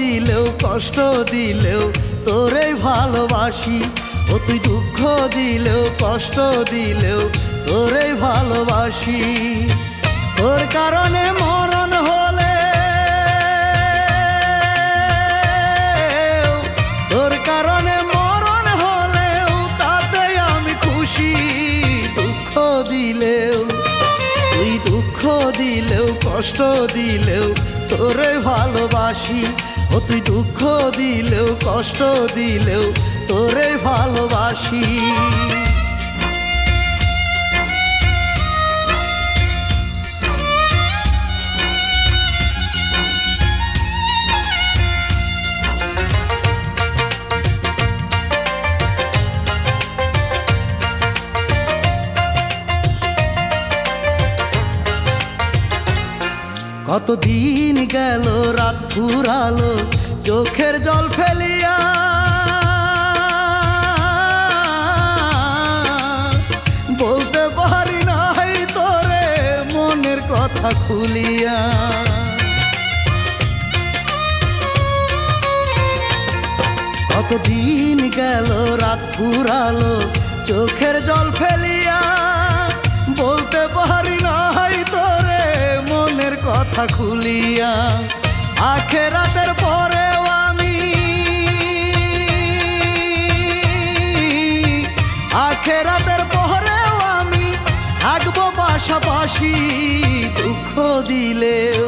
দিলেও কষ্ট দিলেও তোরে ভালোবাসি। ও তুই দুঃখ দিলেও কষ্ট দিলেও তোরে ভালোবাসি। তোর কারণে মরণ হলে, তোর কারণে মরণ হলেও তাতে আমি খুশি। দুঃখ দিলেও, তুই দুঃখ দিলেও কষ্ট দিলেও তোরে ভালোবাসি। ও তুই দুঃখ দিলেও কষ্ট দিলেও তোরে ভালোবাসি। কতদিন গেল রাত ফুরালো চোখের জল ফেলিয়া, বলতে পারি নাই তোরে মনের কথা খুলিয়া। কতদিন গেল রাত ফুরালো চোখের জল ফেলিয়া, বলতে পারি নাই তোরে মনের কথা খুলিয়া। আখেরাতের পরেও আমি, আখেরাতের পরেও আমি থাকবো পাশাপাশি। দুঃখ দিলেও,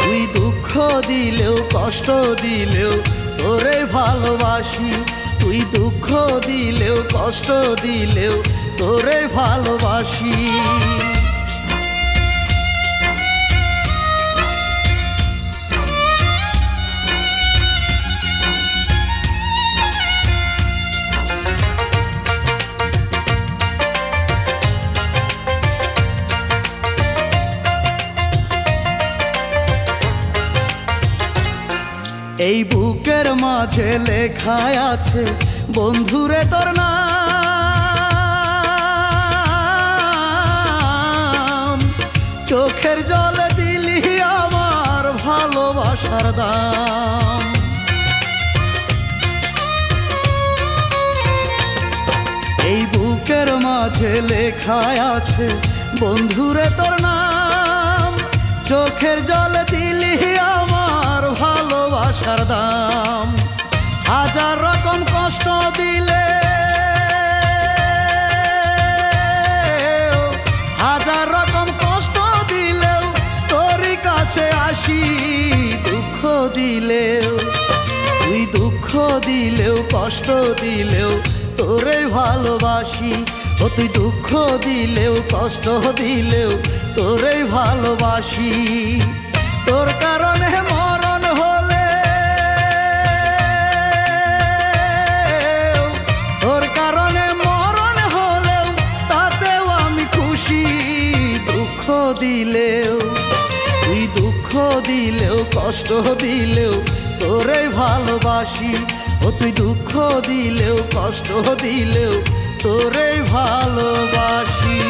তুই দুঃখ দিলেও কষ্ট দিলেও তোরে ভালোবাসি। তুই দুঃখ দিলেও কষ্ট দিলেও তোরে ভালোবাসি। এই বুকের মাঝে লেখায় আছে বন্ধুরে তোর নাম। চোখের জলে দিলি আমার ভালোবাসার দাম। এই বুকের মাঝে লেখায় আছে বন্ধুরে তোর নাম। চোখের জলে দিলি আমার ভালোবাসার দাম। হাজার রকম কষ্ট দিলে, হাজার রকম কষ্ট দিলেও তোরই কাছে আসি। দুঃখ দিলেও, তুই দুঃখ দিলেও কষ্ট দিলেও তোরে ভালোবাসি। ও তুই দুঃখ দিলেও কষ্ট দিলেও তোরে ভালোবাসি। তোর কারণে মরণ হলে, তোর কারণে মরণ হলেও তাতেও আমি খুশি। দুঃখ দিলেও, তুই দুঃখ দিলেও কষ্ট দিলেও তোরে ভালোবাসি। ও তুই দুঃখ দিলেও কষ্ট দিলেও তোরে ভালোবাসি।